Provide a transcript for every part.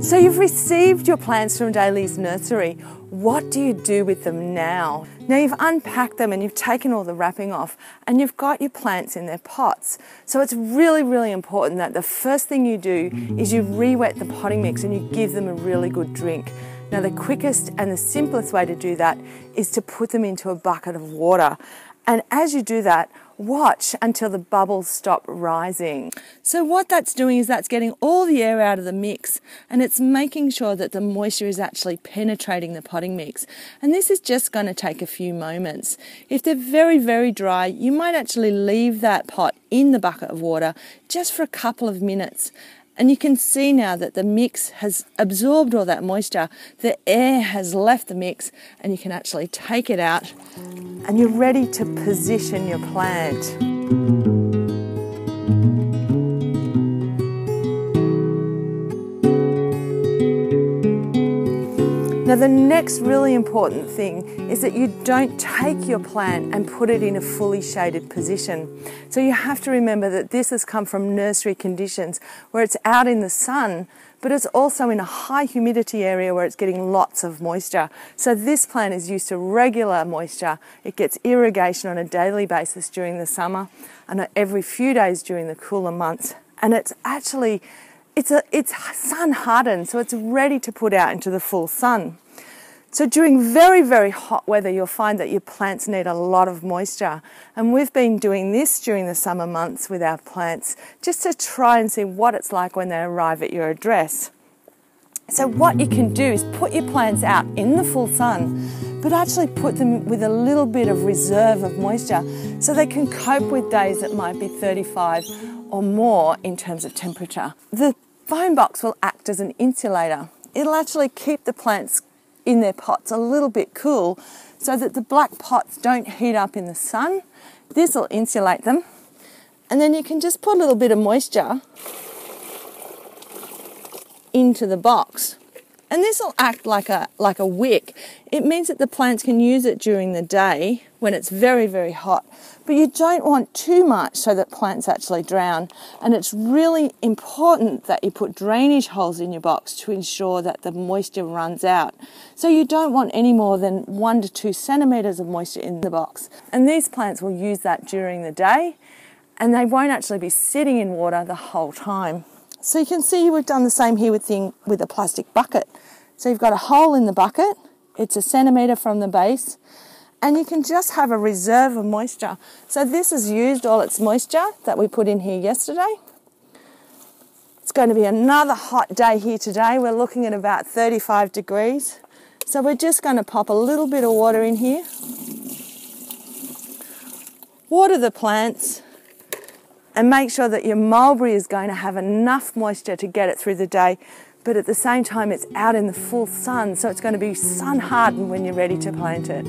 So you've received your plants from Daly's nursery. What do you do with them now? Now you've unpacked them and you've taken all the wrapping off and you've got your plants in their pots. So it's really, really important that the first thing you do is you re-wet the potting mix and you give them a really good drink. Now the quickest and the simplest way to do that is to put them into a bucket of water. And as you do that, watch until the bubbles stop rising. So what that's doing is that's getting all the air out of the mix and it's making sure that the moisture is actually penetrating the potting mix. And this is just going to take a few moments. If they're very, very dry, you might actually leave that pot in the bucket of water just for a couple of minutes. And you can see now that the mix has absorbed all that moisture, the air has left the mix, and you can actually take it out and you're ready to position your plant. Now the next really important thing is that you don't take your plant and put it in a fully shaded position. So you have to remember that this has come from nursery conditions where it's out in the sun, but it's also in a high humidity area where it's getting lots of moisture. So this plant is used to regular moisture. It gets irrigation on a daily basis during the summer and every few days during the cooler months. And it's actually It's sun hardened, so it's ready to put out into the full sun. So during very, very hot weather, you'll find that your plants need a lot of moisture. And we've been doing this during the summer months with our plants, just to try and see what it's like when they arrive at your address. So what you can do is put your plants out in the full sun, but actually put them with a little bit of reserve of moisture so they can cope with days that might be 35 or more in terms of temperature. The foam box will act as an insulator. It'll actually keep the plants in their pots a little bit cool so that the black pots don't heat up in the sun. This will insulate them. And then you can just put a little bit of moisture into the box. And this will act like a wick. It means that the plants can use it during the day when it's very, very hot. But you don't want too much so that plants actually drown. And it's really important that you put drainage holes in your box to ensure that the moisture runs out. So you don't want any more than 1 to 2 centimetres of moisture in the box. And these plants will use that during the day and they won't actually be sitting in water the whole time. So you can see we've done the same here with a plastic bucket. So you've got a hole in the bucket, it's 1 centimetre from the base, and you can just have a reserve of moisture. So this has used all its moisture that we put in here yesterday. It's going to be another hot day here today. We're looking at about 35 degrees. So we're just going to pop a little bit of water in here. Water the plants. And make sure that your mulberry is going to have enough moisture to get it through the day, but at the same time it's out in the full sun, so it's going to be sun hardened when you're ready to plant it.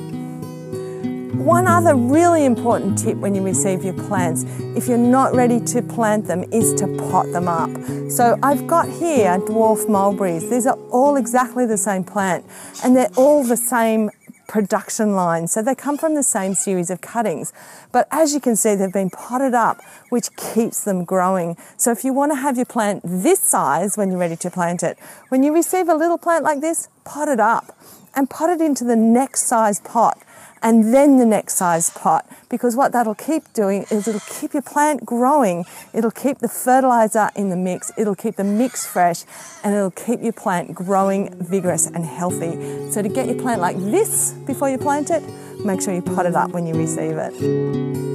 One other really important tip when you receive your plants, if you're not ready to plant them, is to pot them up. So I've got here dwarf mulberries. These are all exactly the same plant and they're all the same production line, so they come from the same series of cuttings, but as you can see they've been potted up, which keeps them growing. So if you want to have your plant this size when you're ready to plant it, when you receive a little plant like this, pot it up and pot it into the next size pot and then the next size pot, because what that'll keep doing is it'll keep your plant growing, it'll keep the fertilizer in the mix, it'll keep the mix fresh, and it'll keep your plant growing vigorous and healthy. So to get your plant like this before you plant it, make sure you pot it up when you receive it.